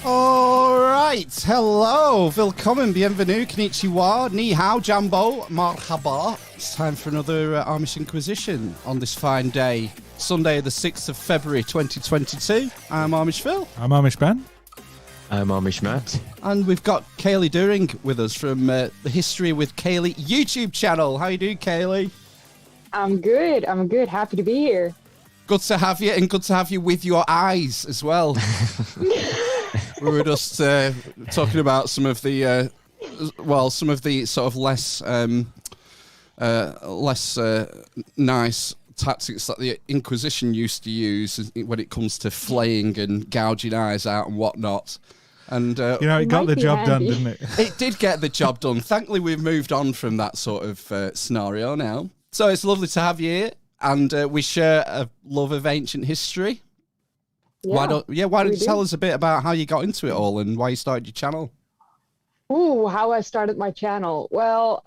All right, hello, willkommen, bienvenue, konnichiwa, ni hao, jambo, marhaba. It's time for another Amish Inquisition on this fine day, Sunday the 6th of February 2022. I'm Amish Phil. I'm Amish Ben. I'm Amish Matt. And we've got Kayleigh During with us from the History with Kayleigh YouTube channel. How you doing, Kayleigh? I'm good. Happy to be here. Good to have you, and good to have you with your eyes as well. We were just talking about some of the, sort of less nice tactics that the Inquisition used to use when it comes to flaying and gouging eyes out and whatnot. And it got the job done, didn't it? It did get the job done. Thankfully, we've moved on from that sort of scenario now. So it's lovely to have you here, and we share a love of ancient history. Why don't you tell us a bit about how you got into it all and why you started your channel? Ooh, how I started my channel. Well,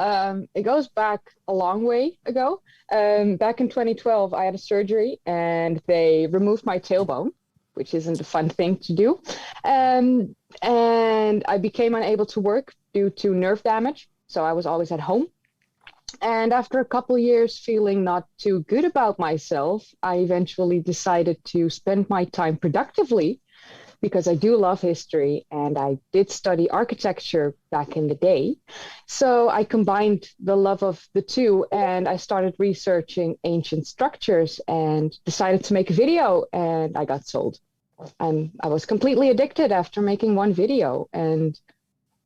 it goes back a long way ago. Back in 2012, I had a surgery and they removed my tailbone, which isn't a fun thing to do. And I became unable to work due to nerve damage. So I was always at home. And after a couple of years feeling not too good about myself, I eventually decided to spend my time productively because I do love history and I did study architecture back in the day. So I combined the love of the two and I started researching ancient structures and decided to make a video, and I got sold. And I was completely addicted after making one video, and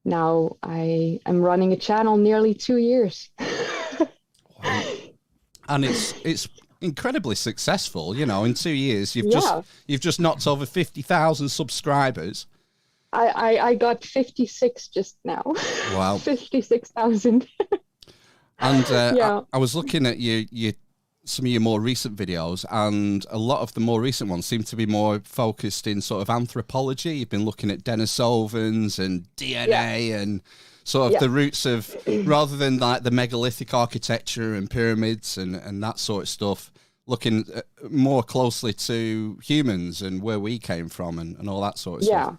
now I am running a channel nearly 2 years. And it's incredibly successful. You know, in 2 years, you've just knocked over 50,000 subscribers. I got 56 just now. Wow, 56,000. And I was looking at some of your more recent videos, and a lot of the more recent ones seem to be more focused in sort of anthropology. You've been looking at denisovans and DNA and sort of the roots of, rather than like the megalithic architecture and pyramids and that sort of stuff, looking more closely to humans and where we came from and all that sort of stuff.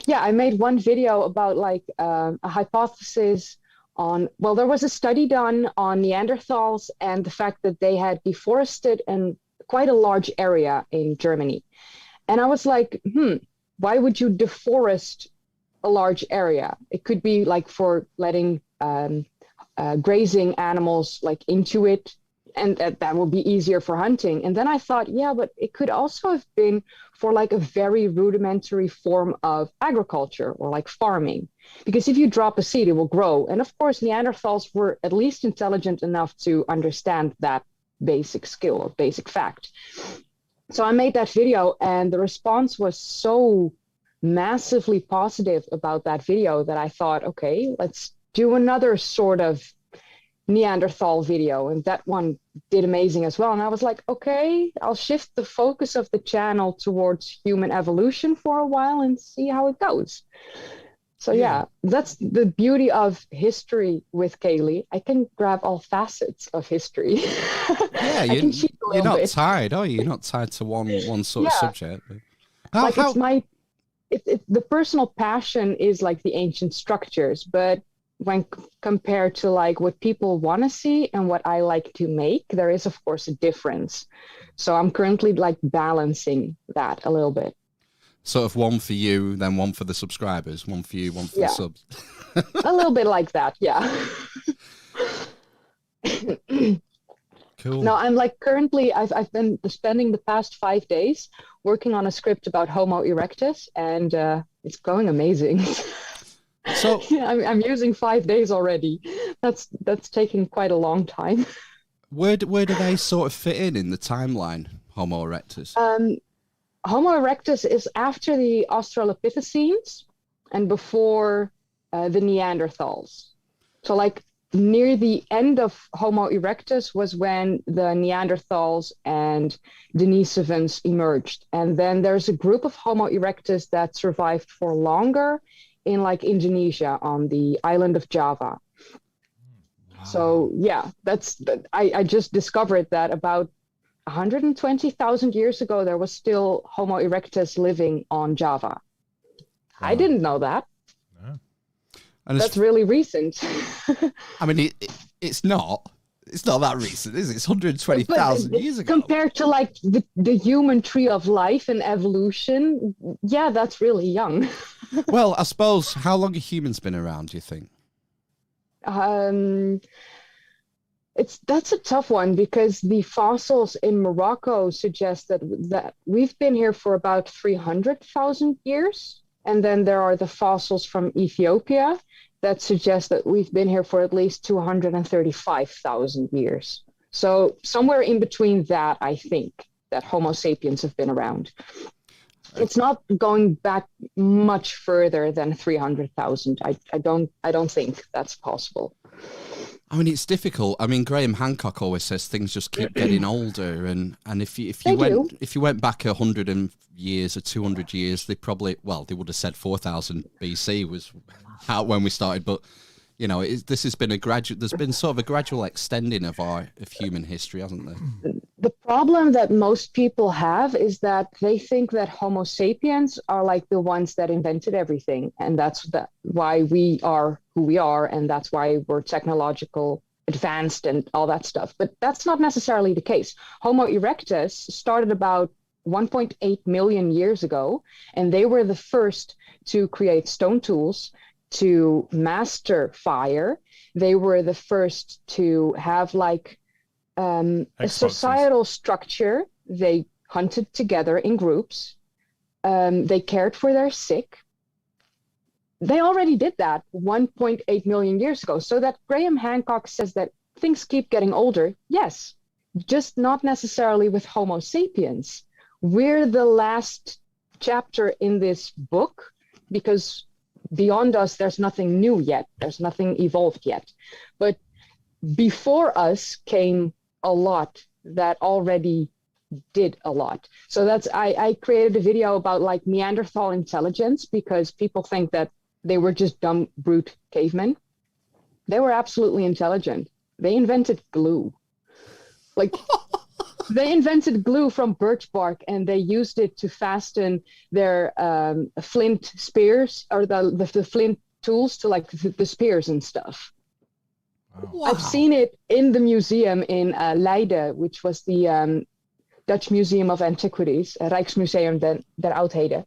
Yeah, I made one video about like a hypothesis on, well, there was a study done on Neanderthals and the fact that they had deforested in quite a large area in Germany. And I was like, why would you deforest a large area? It could be like for letting grazing animals like into it, and that would be easier for hunting. And then I thought, but it could also have been for like a very rudimentary form of agriculture or like farming, because if you drop a seed, it will grow. And of course, Neanderthals were at least intelligent enough to understand that basic skill or basic fact. So I made that video, and the response was so massively positive about that video that I thought, okay, let's do another sort of Neanderthal video, and that one did amazing as well. And I was like, okay, I'll shift the focus of the channel towards human evolution for a while and see how it goes. So that's the beauty of History with Kayleigh. I can grab all facets of history. Yeah, you're not tied, are you? You're not tied to one sort of subject. The personal passion is like the ancient structures, but when compared to like what people want to see and what I like to make, there is of course a difference. So I'm currently like balancing that a little bit. Sort of one for you, then one for the subscribers, one for you, one for the subs. A little bit like that, yeah. Cool. No, I'm like currently, I've been spending the past 5 days working on a script about Homo Erectus, and it's going amazing. So I'm using 5 days already. That's taken quite a long time. Where do they sort of fit in the timeline, Homo Erectus? Homo Erectus is after the Australopithecines and before the Neanderthals. So like near the end of Homo Erectus was when the Neanderthals and Denisovans emerged. And then there's a group of Homo Erectus that survived for longer in like Indonesia on the island of Java. Wow. So I just discovered that about 120,000 years ago, there was still Homo erectus living on Java. I didn't know that. No. And that's really recent. I mean, it's not that recent, is it? It's 120,000 years ago. Compared to like the human tree of life and evolution, yeah, that's really young. Well, I suppose, how long have humans been around, do you think? That's a tough one, because the fossils in Morocco suggest that we've been here for about 300,000 years. And then there are the fossils from Ethiopia that suggest that we've been here for at least 235,000 years. So somewhere in between that, I think, that Homo sapiens have been around. It's not going back much further than 300,000. I don't think that's possible. I mean, it's difficult. I mean, Graham Hancock always says things just keep getting older, and if you went back 100 years or 200 years, they would have said 4,000 BC was out when we started. But you know, this has been there's been sort of a gradual extending of human history, hasn't there? The problem that most people have is that they think that Homo sapiens are like the ones that invented everything, and that's why we are who we are, and that's why we're technological advanced and all that stuff. But that's not necessarily the case. Homo erectus started about 1.8 million years ago, and they were the first to create stone tools, to master fire. They were the first to have like a societal structure. They hunted together in groups. They cared for their sick. They already did that 1.8 million years ago. So that Graham Hancock says that things keep getting older, yes, just not necessarily with Homo sapiens. We're the last chapter in this book, because beyond us, there's nothing new yet. There's nothing evolved yet. But before us came a lot that already did a lot. So I created a video about like Neanderthal intelligence, because people think that they were just dumb, brute cavemen. They were absolutely intelligent. They invented glue. Like, they invented glue from birch bark, and they used it to fasten their flint spears, or the flint tools to like the spears and stuff. Wow. I've seen it in the museum in Leiden, which was the Dutch Museum of Antiquities, Rijksmuseum der Oudheden.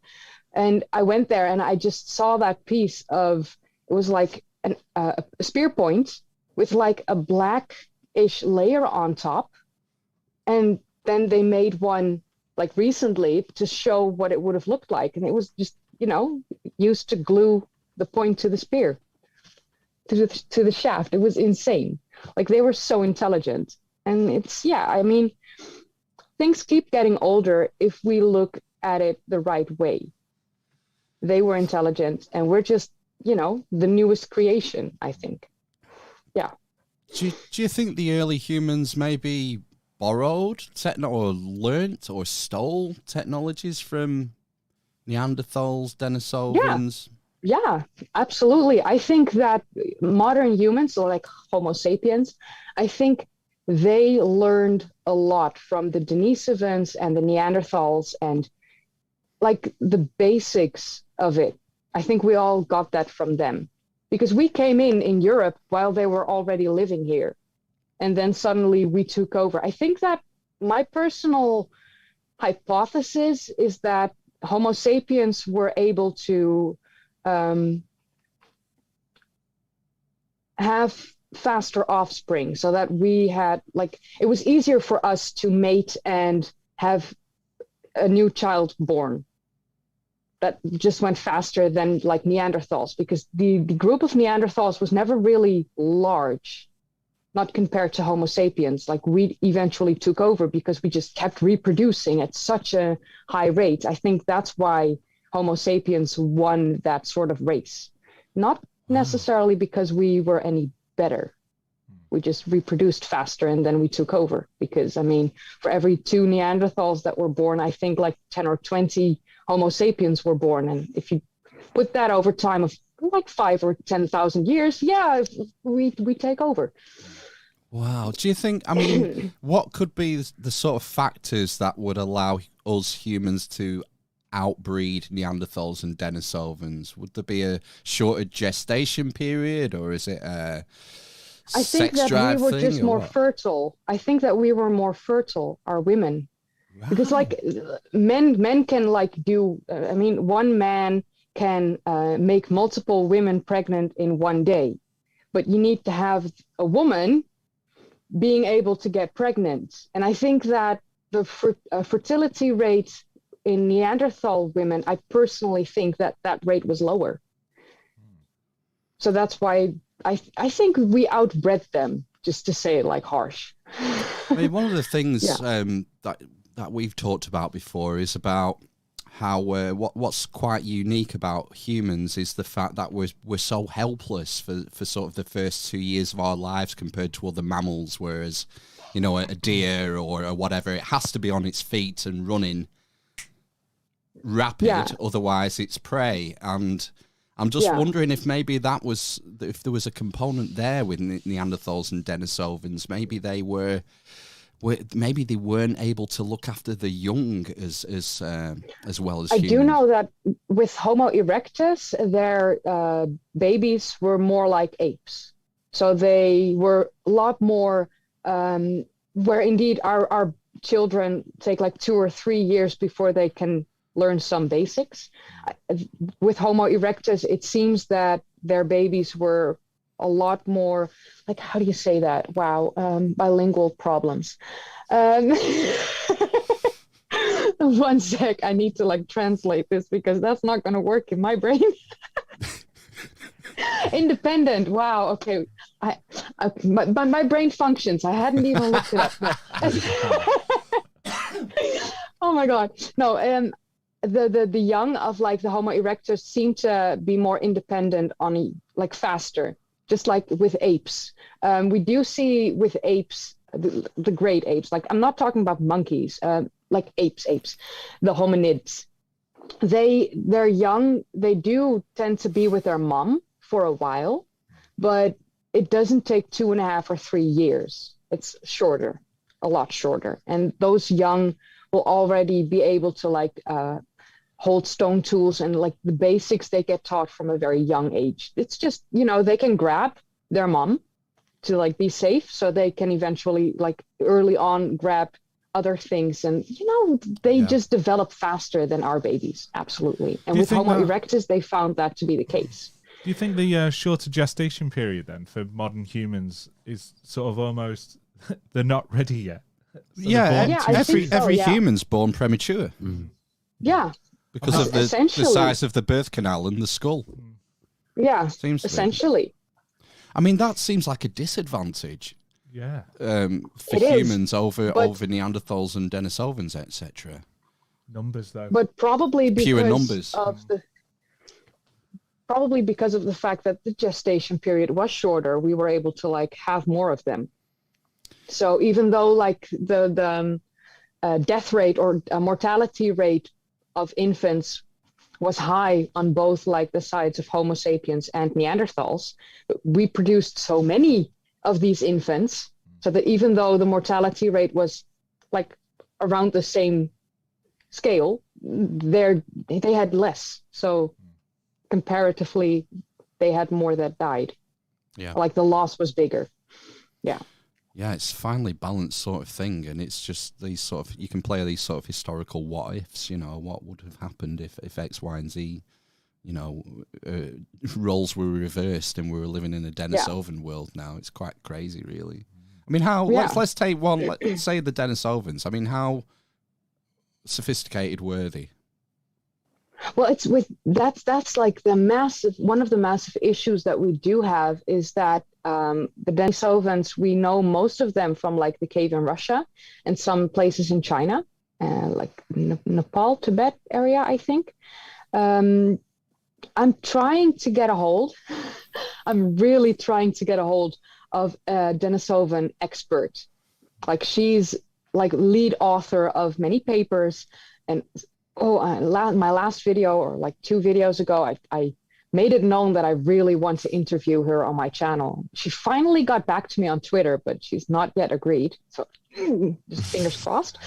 And I went there and I just saw that piece of, it was like a spear point with like a blackish layer on top. And then they made one like recently to show what it would have looked like. And it was just, used to glue the point to the spear, to the shaft. It was insane. Like, they were so intelligent. And things keep getting older if we look at it the right way. They were intelligent, and we're just, the newest creation, I think. Yeah. Do you think the early humans maybe borrowed or learnt or stole technologies from Neanderthals, Denisovans? Yeah, absolutely. I think that modern humans, or like Homo sapiens, I think they learned a lot from the Denisovans and the Neanderthals, and like the basics of it. I think we all got that from them, because we came in Europe while they were already living here. And then suddenly we took over. I think that my personal hypothesis is that Homo sapiens were able to have faster offspring, so that we had, like, it was easier for us to mate and have a new child born. That just went faster than like Neanderthals, because the group of Neanderthals was never really large, not compared to Homo sapiens. Like, we eventually took over because we just kept reproducing at such a high rate. I think that's why Homo sapiens won that sort of race. Not necessarily because we were any better. We just reproduced faster, and then we took over. Because, for every 2 Neanderthals that were born, I think like 10 or 20 Homo sapiens were born. And if you put that over time of like 5 or 10,000 years, we take over. Wow. Do you think, what could be the sort of factors that would allow us humans to outbreed Neanderthals and Denisovans? Would there be a shorter gestation period, or is it a I think that we were just more fertile. I think that we were more fertile, our women. Wow. Because like men can like do, I mean, one man can make multiple women pregnant in one day, but you need to have a woman being able to get pregnant. And I think that the fertility rate in Neanderthal women, I personally think that that rate was lower. So that's why I think we outbred them, just to say it like harsh. I mean, one of the things that we've talked about before is about how what's quite unique about humans is the fact that we're so helpless for sort of the first 2 years of our lives compared to other mammals, whereas, you know, a deer or whatever, it has to be on its feet and running rapid, otherwise it's prey. And I'm just wondering if maybe if there was a component there with Neanderthals and Denisovans, maybe they weren't able to look after the young as well as humans. I do know that with Homo erectus, their babies were more like apes. So they were a lot more, where indeed our children take like 2 or 3 years before they can learn some basics. With Homo erectus, it seems that their babies were a lot more, like, how do you say that? Wow, bilingual problems. One sec, I need to like translate this because that's not going to work in my brain. Independent. Wow. Okay. My brain functions. I hadn't even looked it up. Oh my God. No. The young of like the Homo erectus seem to be more independent on like faster, just like with apes. We do see with apes, the great apes, like I'm not talking about monkeys, like apes, the hominids. They're young. They do tend to be with their mom for a while, but it doesn't take 2.5 or 3 years. It's shorter, a lot shorter. And those young will already be able to like hold stone tools and like the basics they get taught from a very young age. It's just, you know, they can grab their mom to like be safe, so they can eventually like early on grab other things, and you know they just develop faster than our babies. Absolutely. And with Homo erectus they found that to be the case. Do you think the shorter gestation period then for modern humans is sort of almost they're not ready yet? Every human's born premature. Because of the size of the birth canal and the skull. Seems essentially. I mean, that seems like a disadvantage. For humans over Neanderthals and Denisovans, etc. Numbers, though. But probably because pure numbers. Because of the fact that the gestation period was shorter, we were able to like have more of them. So even though like the death rate or mortality rate of infants was high on both like the sides of Homo sapiens and Neanderthals, we produced so many of these infants so that even though the mortality rate was like around the same scale, they had less. So comparatively, they had more that died. Like the loss was bigger. Yeah, it's finely balanced sort of thing, and it's just these sort of, you can play these sort of historical what ifs, you know, what would have happened if X, Y, and Z, you know, roles were reversed and we were living in a Denisovan world now. It's quite crazy, really. I mean, let's take one, let's say the Denisovans. I mean, how sophisticated were they? Well, that's like one of the massive issues that we do have is that the Denisovans, we know most of them from like the cave in Russia and some places in China, like Nepal, Tibet area, I think. I'm trying to get a hold. I'm really trying to get a hold of a Denisovan expert. Like she's like lead author of many papers, and my last video or like 2 videos ago, I made it known that I really want to interview her on my channel. She finally got back to me on Twitter, but she's not yet agreed. So just fingers crossed.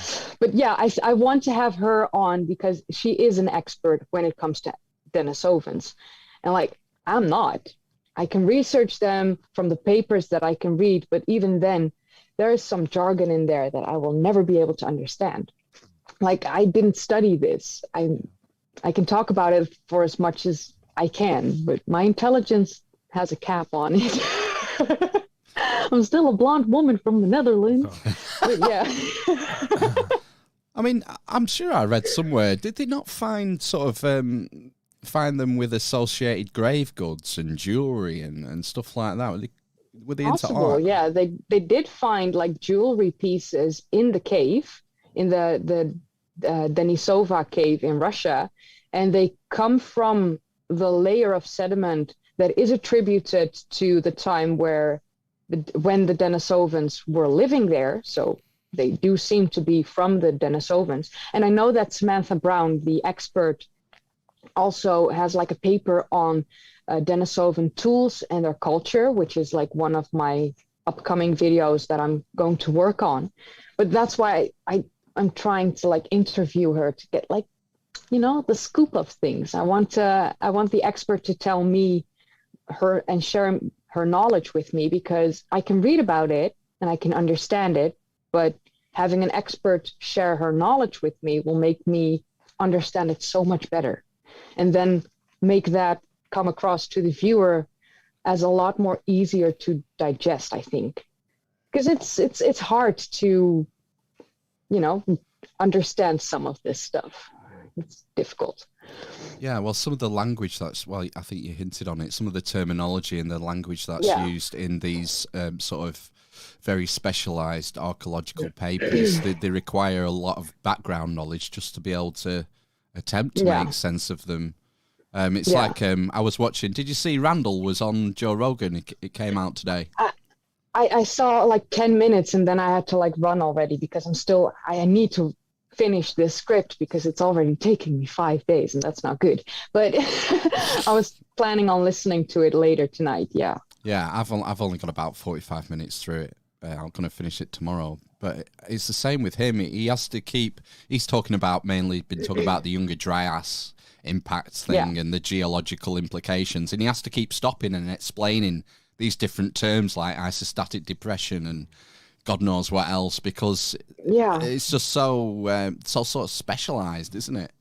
But yeah, I want to have her on because she is an expert when it comes to denisovans. And like, I'm not. I can research them from the papers that I can read, but even then, there is some jargon in there that I will never be able to understand. Like, I didn't study this. I can talk about it for as much as I can, but my intelligence has a cap on it. I'm still a blonde woman from the Netherlands. But yeah. I mean, I'm sure I read somewhere, did they not find sort of find them with associated grave goods and jewelry and stuff like that? Were they into art? Yeah, they did find like jewelry pieces in the cave, in the Denisova cave in Russia, and they come from the layer of sediment that is attributed to the time when the Denisovans were living there. So they do seem to be from the Denisovans. And I know that Samantha Brown, the expert, also has like a paper on Denisovan tools and their culture, which is like one of my upcoming videos that I'm going to work on. But that's why I'm trying to like interview her to get like, you know, the scoop of things. I want the expert to tell me her and share her knowledge with me, because I can read about it and I can understand it, but having an expert share her knowledge with me will make me understand it so much better, and then make that come across to the viewer as a lot more easier to digest, I think, because it's hard to, you know, understand some of this stuff. It's difficult. Yeah, well, some of the language I think you hinted on it, some of the terminology and the language that's used in these sort of very specialized archaeological papers, they require a lot of background knowledge just to be able to attempt to make sense of them. It's like, I was watching, did you see Randall was on Joe Rogan? It came out today. I saw like 10 minutes and then I had to like run already because I need to finish this script because it's already taking me 5 days and that's not good. But I was planning on listening to it later tonight. Yeah. Yeah, I've only got about 45 minutes through it. I'm going to finish it tomorrow. But it's the same with him. He has to keep, he's been talking about the Younger Dryas impact thing and the geological implications. And he has to keep stopping and explaining these different terms like isostatic depression and God knows what else, because it's just so sort of specialized, isn't it?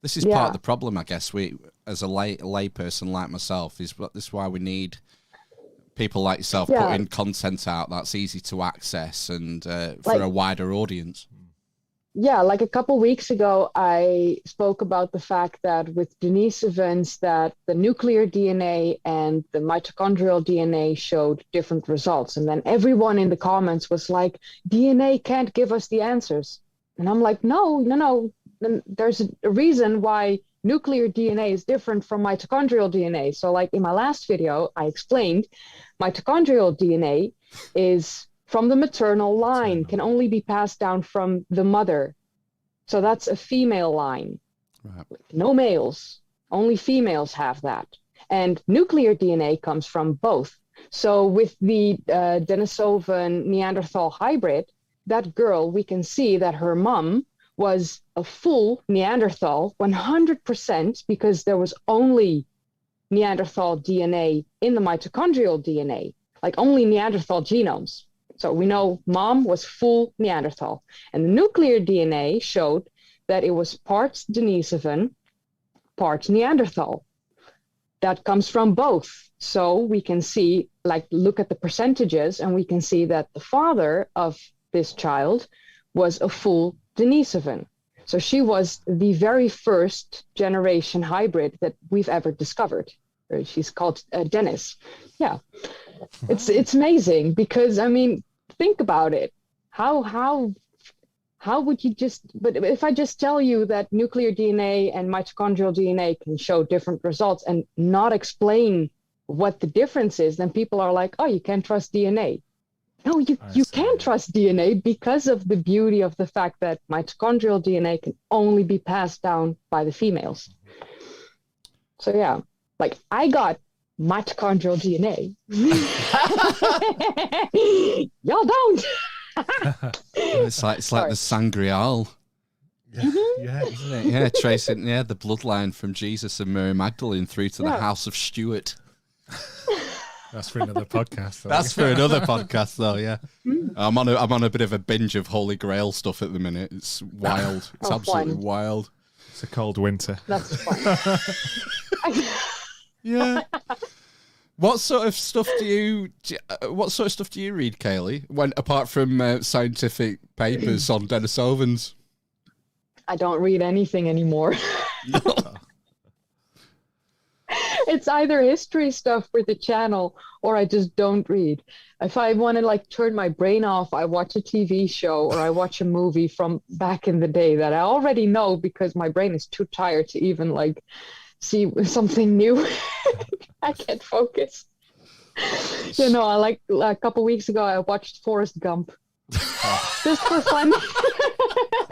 This is part of the problem, I guess. We, as a lay person like myself, this is why we need people like yourself putting content out that's easy to access and for a wider audience. Yeah, like a couple weeks ago, I spoke about the fact that with Denisovans, that the nuclear DNA and the mitochondrial DNA showed different results. And then everyone in the comments was like, DNA can't give us the answers. And I'm like, no. There's a reason why nuclear DNA is different from mitochondrial DNA. So like in my last video, I explained mitochondrial DNA is from the maternal line, can only be passed down from the mother. So that's a female line. Right. No males, only females have that. And nuclear DNA comes from both. So with the Denisovan Neanderthal hybrid, that girl, we can see that her mom was a full Neanderthal, 100%, because there was only Neanderthal DNA in the mitochondrial DNA, like only Neanderthal genomes. So we know mom was full Neanderthal. And the nuclear DNA showed that it was parts Denisovan, parts Neanderthal. That comes from both. So we can see, like, look at the percentages, and we can see that the father of this child was a full Denisovan. So she was the very first generation hybrid that we've ever discovered. She's called Denis. Yeah, it's amazing because, I mean, think about it. How would you but if I just tell you that nuclear DNA and mitochondrial DNA can show different results and not explain what the difference is, then people are like, oh, you can't trust DNA. No, you can trust DNA because of the beauty of the fact that mitochondrial DNA can only be passed down by the females. So yeah. Like, I got mitochondrial DNA. Y'all don't. It's like the Sangreal. Yeah, isn't it? Yeah, tracing the bloodline from Jesus and Mary Magdalene through to the House of Stuart. That's for another podcast. That's for another podcast, though. Yeah, I'm on a bit of a binge of Holy Grail stuff at the minute. It's wild. It's absolutely wild. It's a cold winter. That's fun. Yeah. What sort of stuff do you read, Kayleigh? When apart from scientific papers on denisovans? I don't read anything anymore. It's either history stuff for the channel or I just don't read. If I want to like turn my brain off, I watch a TV show or I watch a movie from back in the day that I already know because my brain is too tired to even like see something new. I can't focus. You know, I like a couple weeks ago, I watched Forrest Gump. Just for fun.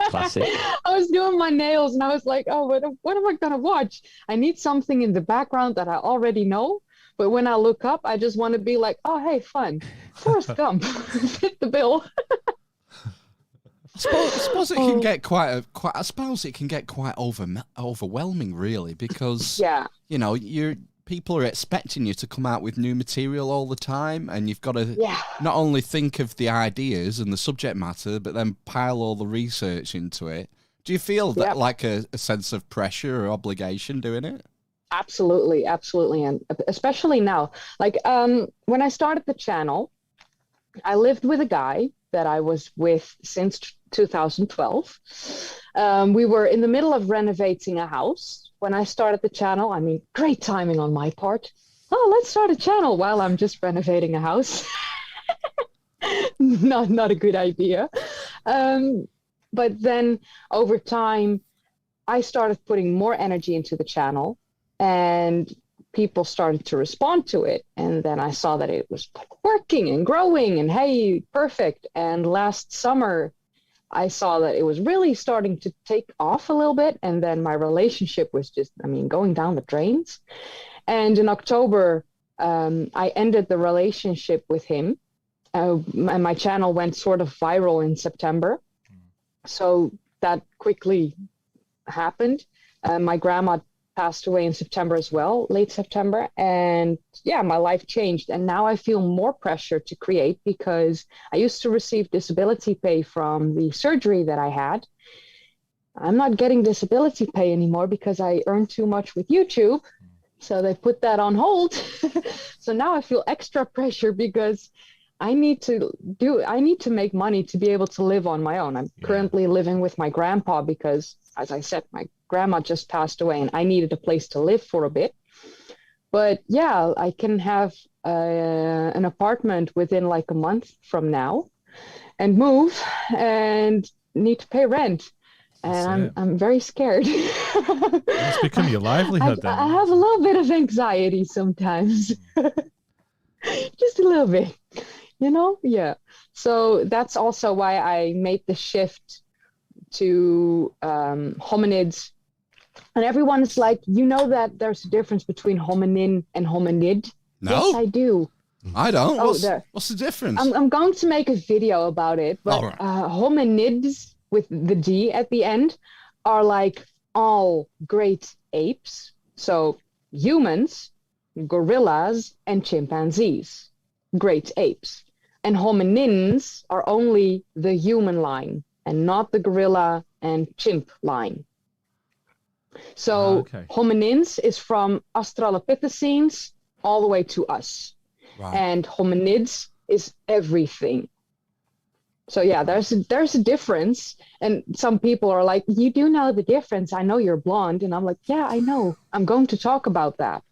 Classic. I was doing my nails and I was like, oh, what am I going to watch? I need something in the background that I already know. But when I look up, I just want to be like, oh, hey, fun. Forrest Gump. Fit the bill. I suppose it can get quite overwhelming, really, because you know, people are expecting you to come out with new material all the time, and you've got to not only think of the ideas and the subject matter, but then pile all the research into it. Do you feel that like a sense of pressure or obligation doing it? Absolutely, and especially now. Like when I started the channel, I lived with a guy that I was with since 2012. We were in the middle of renovating a house when I started the channel. I mean, great timing on my part. Oh, let's start a channel while I'm just renovating a house. Not a good idea. But then over time, I started putting more energy into the channel and people started to respond to it. And then I saw that it was working and growing and hey, perfect. And last summer, I saw that it was really starting to take off a little bit. And then my relationship was just, going down the drains. And in October, I ended the relationship with him. And my channel went sort of viral in September. So that quickly happened. My grandma passed away in September as well, late September. And my life changed. And now I feel more pressure to create because I used to receive disability pay from the surgery that I had. I'm not getting disability pay anymore because I earned too much with YouTube. So they put that on hold. So now I feel extra pressure because I need to make money to be able to live on my own. I'm currently living with my grandpa because, as I said, my grandma just passed away and I needed a place to live for a bit. But I can have an apartment within like a month from now and move and need to pay rent. And I'm very scared. It's become your livelihood then. I have a little bit of anxiety sometimes. Just a little bit, you know? Yeah. So that's also why I made the shift to hominids. And everyone's like, you know that there's a difference between hominin and hominid? No. Yes, I do. I don't. What's the difference? I'm going to make a video about it. But hominids with the D at the end are like all great apes. So humans, gorillas, and chimpanzees, great apes. And hominins are only the human line and not the gorilla and chimp line. So hominins is from Australopithecines all the way to us. Right. And hominids is everything. So there's a difference. And some people are like, you do know the difference. I know you're blonde. And I'm like, yeah, I know. I'm going to talk about that.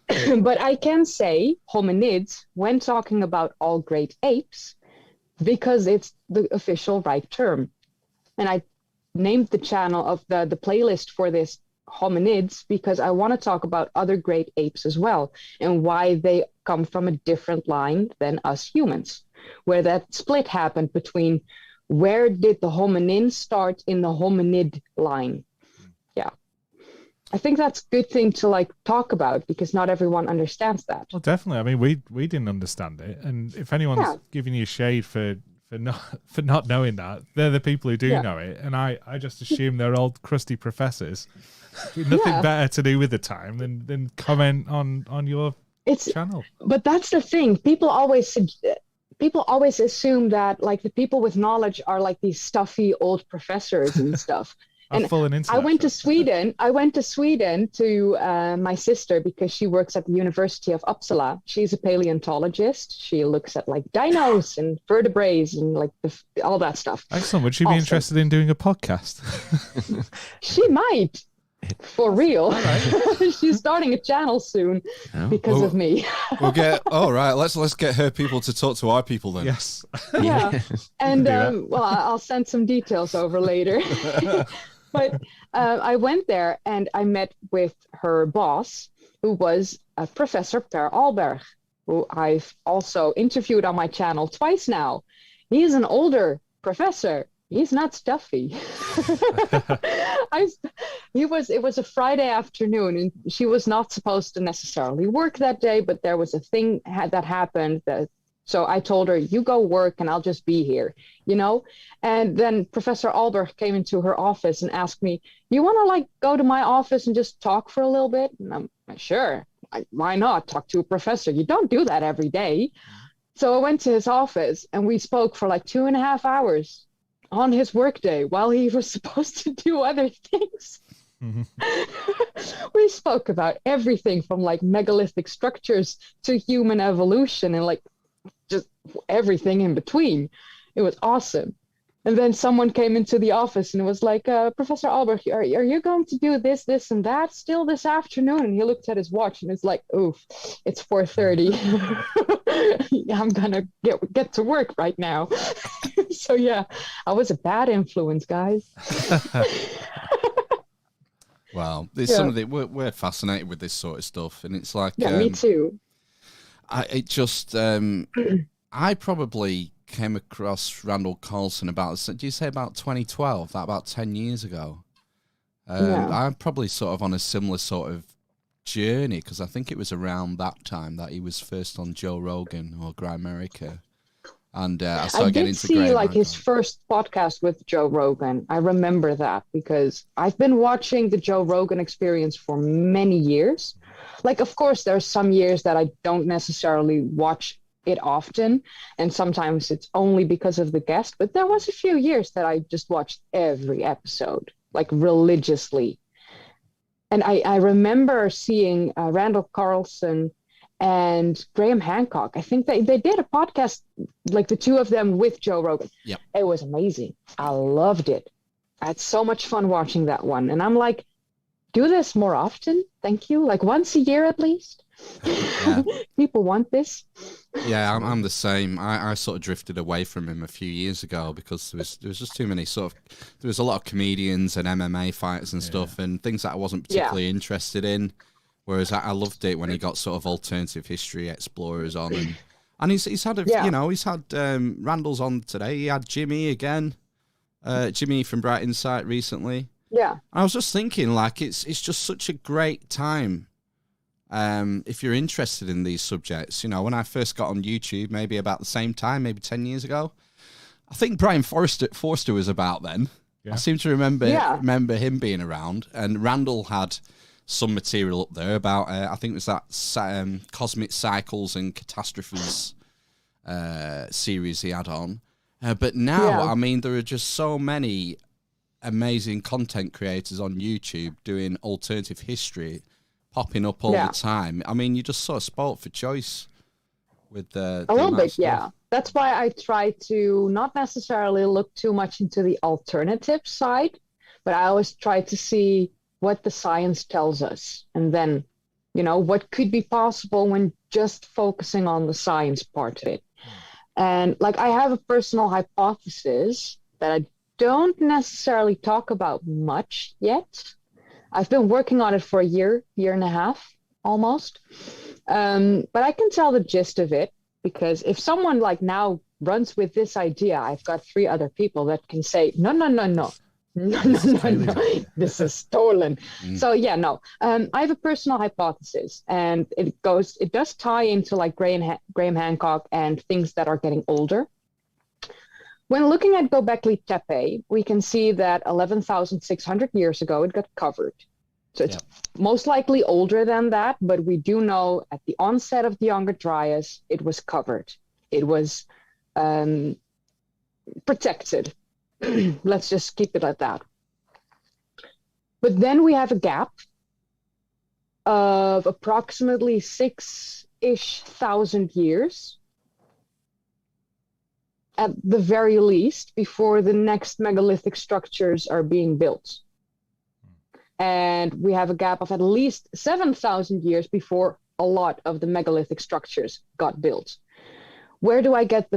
But I can say hominids when talking about all great apes because it's the official right term. And I named the channel of the playlist for this hominids because I want to talk about other great apes as well and why they come from a different line than us humans, where that split happened between where did the hominin start in the hominid line. Yeah. I think that's a good thing to like talk about because not everyone understands that. Well, definitely. I mean, we didn't understand it, and if anyone's giving you shade for not knowing that, they're the people who do know it, and I just assume they're old crusty professors with nothing better to do with the time than comment on your channel. But that's the thing. People always assume that like the people with knowledge are like these stuffy old professors and stuff. And I went to Sweden. To my sister because she works at the University of Uppsala. She's a paleontologist. She looks at like dinos and vertebrates and like all that stuff. Excellent. Would she be interested in doing a podcast? She might. For real. Right. She's starting a channel soon because of me. We'll get let's get her people to talk to our people then. Yes. Yeah. And I'll send some details over later. But I went there and I met with her boss, who was Professor Per Alberg, who I've also interviewed on my channel twice now. He's an older professor. He's not stuffy. It was a Friday afternoon, and she was not supposed to necessarily work that day, but there was a thing that happened. So I told her, you go work and I'll just be here, you know? And then Professor Alberg came into her office and asked me, you want to like go to my office and just talk for a little bit? And I'm like, sure. Why not talk to a professor? You don't do that every day. So I went to his office and we spoke for like 2.5 hours on his workday while he was supposed to do other things. We spoke about everything from like megalithic structures to human evolution and like just everything in between. It was awesome. And then someone came into the office and it was like, Professor Alberg, are you going to do this, this, and that still this afternoon? And he looked at his watch and it's like, oof, it's 4:30. I'm gonna get to work right now. So yeah, I was a bad influence, guys. Wow, there's something we're fascinated with this sort of stuff, and it's like me too. I probably came across Randall Carlson about 2012, that about 10 years ago. I'm probably sort of on a similar sort of journey because I think it was around that time that he was first on Joe Rogan or Grimerica. And I started getting into see like his first podcast with Joe Rogan. I remember that because I've been watching the Joe Rogan Experience for many years. Like, of course, there's some years that I don't necessarily watch it often, and sometimes it's only because of the guest. But there was a few years that I just watched every episode, like religiously. And I remember seeing Randall Carlson and Graham Hancock. I think they did a podcast, like the two of them with Joe Rogan. Yep. It was amazing. I loved it. I had so much fun watching that one. And I'm like, do this more often. Thank you. Like once a year at least. Yeah. People want this. Yeah, I'm the same. I sort of drifted away from him a few years ago because there was just too many there was a lot of comedians and MMA fighters and stuff and things that I wasn't particularly interested in. Whereas I loved it when he got sort of alternative history explorers on, and he's had he's had Randall's on today. He had Jimmy again, Jimmy from Bright Insight recently. Yeah, I was just thinking like it's just such a great time. If you're interested in these subjects, when I first got on YouTube, maybe about the same time, maybe 10 years ago, I think Brian Forster was about then. Yeah. I seem to remember him being around, and Randall had some material up there about I think it was that Cosmic Cycles and Catastrophes series he had on. But now, I mean, there are just so many amazing content creators on YouTube doing alternative history, popping up all the time. I mean, you just sort of spoilt for choice with the a little bit, yeah. That's why I try to not necessarily look too much into the alternative side, but I always try to see what the science tells us, and then, what could be possible when just focusing on the science part of it. And like, I have a personal hypothesis that I don't necessarily talk about much yet. I've been working on it for a year and a half, almost. But I can tell the gist of it, because if someone like now runs with this idea, I've got 3 other people that can say, no. No. This is stolen. So yeah, no. I have a personal hypothesis, and it does tie into like Graham Hancock and things that are getting older. When looking at Göbekli Tepe, we can see that 11,600 years ago it got covered. So it's most likely older than that, but we do know at the onset of the Younger Dryas, it was covered. It was protected. Let's just keep it at that. But then we have a gap of approximately 6,000 years at the very least before the next megalithic structures are being built. And we have a gap of at least 7,000 years before a lot of the megalithic structures got built. Where do I get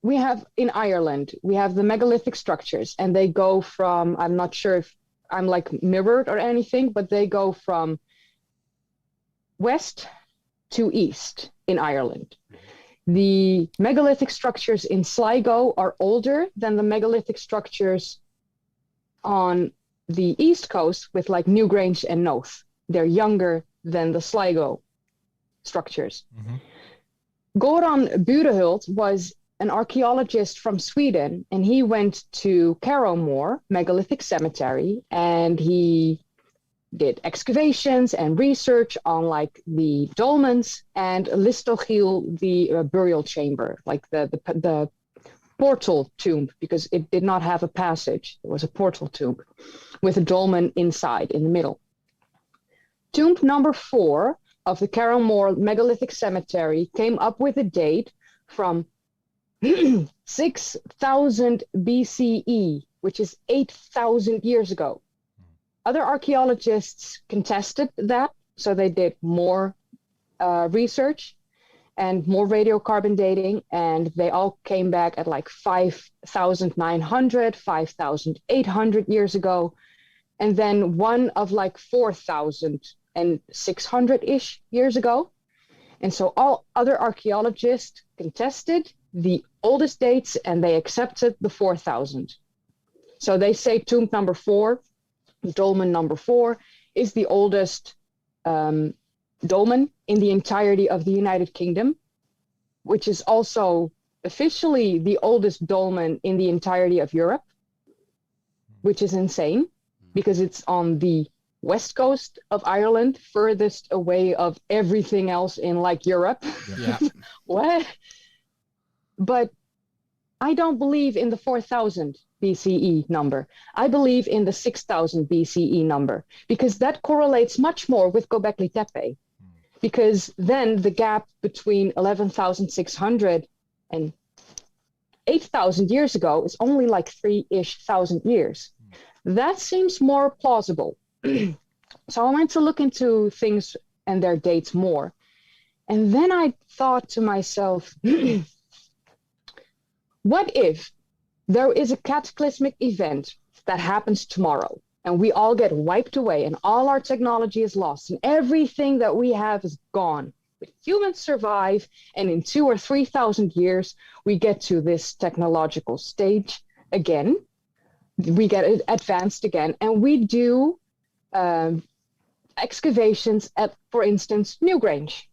we have in Ireland, we have the megalithic structures, and they go from, I'm not sure if I'm like mirrored or anything, but they go from west to east in Ireland. The megalithic structures in Sligo are older than the megalithic structures on the east coast with like Newgrange and Noath. They're younger than the Sligo structures. Goran Budehult was an archaeologist from Sweden, and he went to Carrowmore Megalithic Cemetery, and he did excavations and research on like the dolmens and Listogil, the burial chamber, like the portal tomb, because it did not have a passage. It was a portal tomb with a dolmen inside in the middle. Tomb number 4 of the Carrowmore Megalithic Cemetery came up with a date from 6,000 BCE, which is 8,000 years ago. Other archaeologists contested that, so they did more research and more radiocarbon dating, and they all came back at like 5,900, 5,800 years ago, and then one of like 4,600-ish years ago. And so all other archaeologists contested the oldest dates, and they accepted the 4,000. So they say tomb number 4, dolmen number 4, is the oldest dolmen in the entirety of the United Kingdom, which is also officially the oldest dolmen in the entirety of Europe, which is insane because it's on the west coast of Ireland, furthest away of everything else in like Europe. Yeah. What? But I don't believe in the 4,000 BCE number. I believe in the 6,000 BCE number, because that correlates much more with Göbekli Tepe, because then the gap between 11,600 and 8,000 years ago is only like 3,000 years. That seems more plausible. So I went to look into things and their dates more. And then I thought to myself, what if there is a cataclysmic event that happens tomorrow and we all get wiped away and all our technology is lost and everything that we have is gone, but humans survive, and in 2,000 or 3,000 years we get to this technological stage again, we get it advanced again, and we do excavations at, for instance, Newgrange.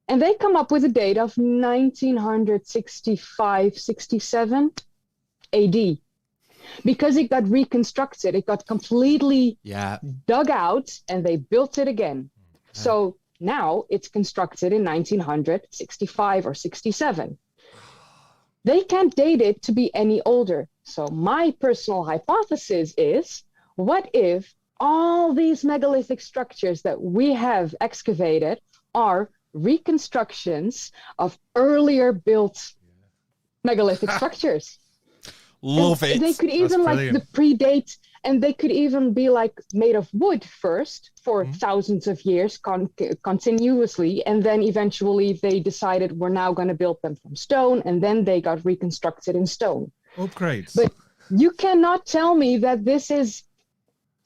And they come up with a date of 1965, 67 AD. Because it got reconstructed, it got completely dug out, and they built it again. So now it's constructed in 1965 or 67. They can't date it to be any older. So my personal hypothesis is, what if all these megalithic structures that we have excavated are reconstructions of earlier built megalithic structures? Love it. They could even like the predate, and they could even be like made of wood first for thousands of years continuously, and then eventually they decided we're now going to build them from stone, and then they got reconstructed in stone. Upgrades. But you cannot tell me that this is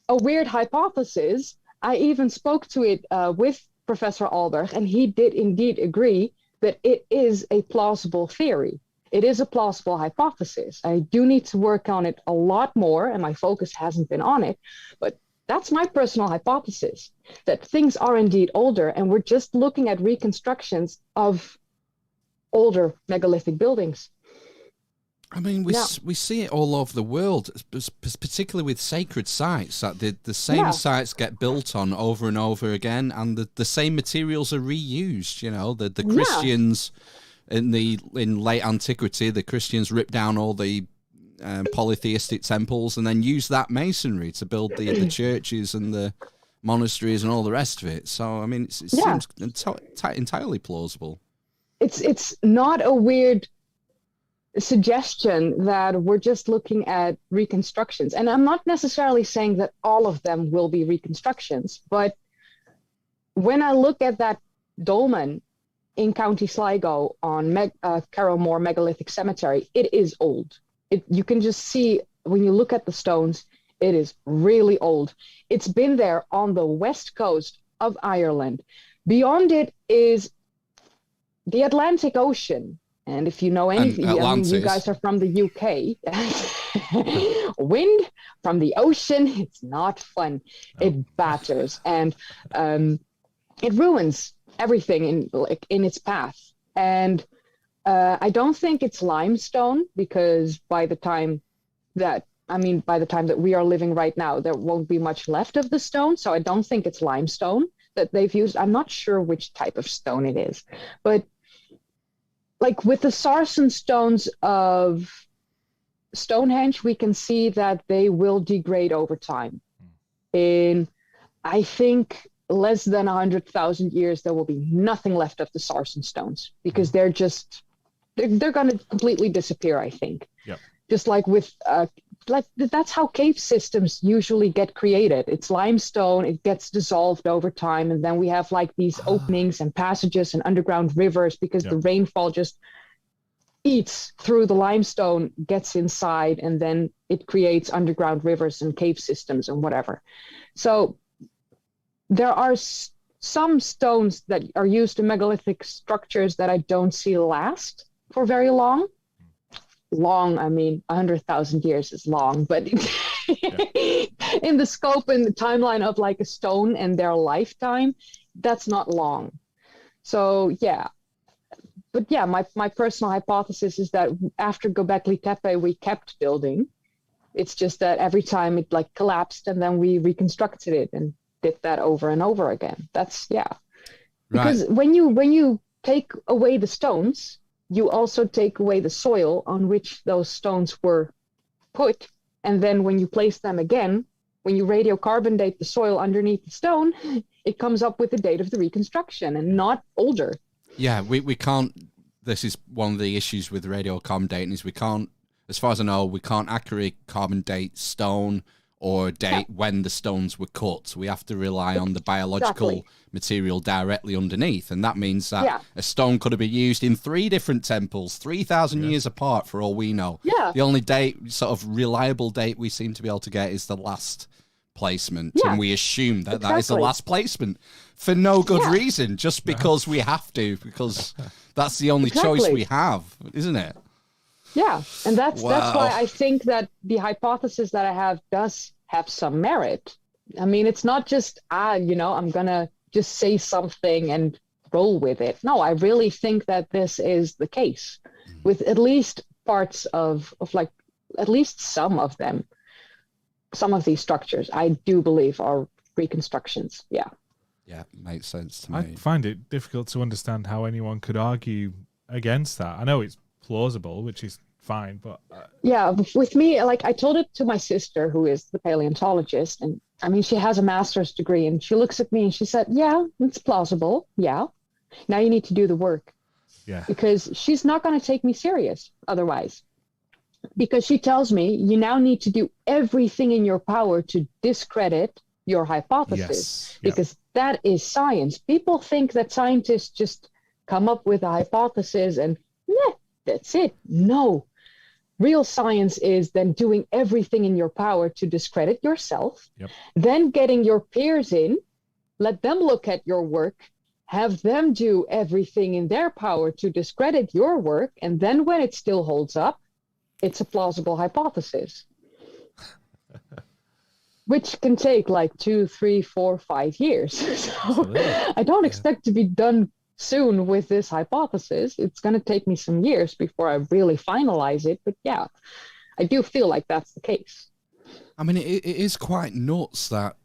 a weird hypothesis. I even spoke to it with Professor Alberg, and he did indeed agree that it is a plausible theory. it is a plausible hypothesis. I do need to work on it a lot more, and my focus hasn't been on it, but that's my personal hypothesis, that things are indeed older, and we're just looking at reconstructions of older megalithic buildings. I mean, we see it all over the world, particularly with sacred sites, that the same sites get built on over and over again, and the same materials are reused. You know, the Christians in late antiquity, the Christians ripped down all the polytheistic temples and then used that masonry to build the churches and the monasteries and all the rest of it. So, I mean, it seems entirely plausible. It's not a weird suggestion that we're just looking at reconstructions. And I'm not necessarily saying that all of them will be reconstructions, but when I look at that dolmen in County Sligo on Carrowmore Megalithic Cemetery, it is old. You can just see when you look at the stones, it is really old. It's been there on the west coast of Ireland. Beyond it is the Atlantic Ocean. And if you know anything, I mean, you guys are from the UK. Wind from the ocean, it's not fun. No. It batters and it ruins everything in its path. And I don't think it's limestone, because by the time that we are living right now, there won't be much left of the stone. So I don't think it's limestone that they've used. I'm not sure which type of stone it is, but like with the sarsen stones of Stonehenge, we can see that they will degrade over time. In, I think, less than 100,000 years, there will be nothing left of the sarsen stones, because they're going to completely disappear, I think. Yep. Just like with, that's how cave systems usually get created. It's limestone, it gets dissolved over time, and then we have like these openings and passages and underground rivers, because the rainfall just eats through the limestone, gets inside, and then it creates underground rivers and cave systems and whatever. So there are some stones that are used in megalithic structures that I don't see last for very long. Long, I mean, 100,000 years is long, but in the scope and the timeline of like a stone and their lifetime, that's not long. So yeah, but yeah, my personal hypothesis is that after Göbekli Tepe, we kept building. It's just that every time it like collapsed, and then we reconstructed it and did that over and over again. That's because when you take away the stones, you also take away the soil on which those stones were put. And then when you place them again, when you radiocarbon date the soil underneath the stone, it comes up with the date of the reconstruction and not older. Yeah, we can't, this is one of the issues with radiocarbon dating, is we can't, as far as I know, we can't accurately carbon date stone or date when the stones were cut. We have to rely on the biological material directly underneath, and that means that a stone could have been used in 3 different temples 3,000 years apart for all we know. The only date, sort of reliable date we seem to be able to get, is the last placement, and we assume that that is the last placement for no good reason, just because we have to, because that's the only choice we have, isn't it? Yeah, and that's why I think that the hypothesis that I have does have some merit. I mean, it's not just, I'm going to just say something and roll with it. No, I really think that this is the case with at least parts of like, at least some of them. Some of these structures, I do believe, are reconstructions. Yeah, makes sense to me. I find it difficult to understand how anyone could argue against that. I know it's plausible, which is fine, but with me, like, I told it to my sister, who is the paleontologist, and I mean, she has a master's degree, and she looks at me and she said, yeah, it's plausible. Yeah, now you need to do the work. Because she's not going to take me serious otherwise, because she tells me you now need to do everything in your power to discredit your hypothesis, because that is science. People think that scientists just come up with a hypothesis and that's it. No. Real science is then doing everything in your power to discredit yourself, then getting your peers in, let them look at your work, have them do everything in their power to discredit your work, and then when it still holds up, it's a plausible hypothesis. Which can take like 2, 3, 4, 5 years. So I don't expect to be done soon with this hypothesis. It's going to take me some years before I really finalize it. But yeah, I do feel like that's the case. I mean, it is quite nuts that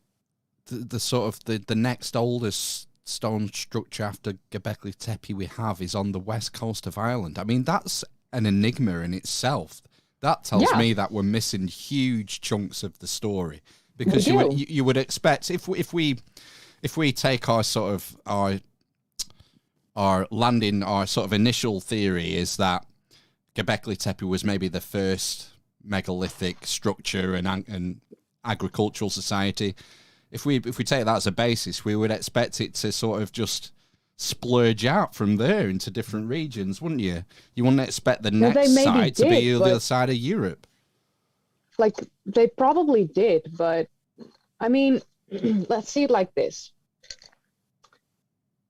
the sort of the next oldest stone structure after Göbekli Tepe we have is on the west coast of Ireland. I mean, that's an enigma in itself. That tells me that we're missing huge chunks of the story, because you would expect if we take our sort of our landing, our sort of initial theory is that Göbekli Tepe was maybe the first megalithic structure and agricultural society. If we take that as a basis, we would expect it to sort of just splurge out from there into different regions, wouldn't you? You wouldn't expect the next side to be the other side of Europe. Like, they probably did, but I mean, let's see it like this.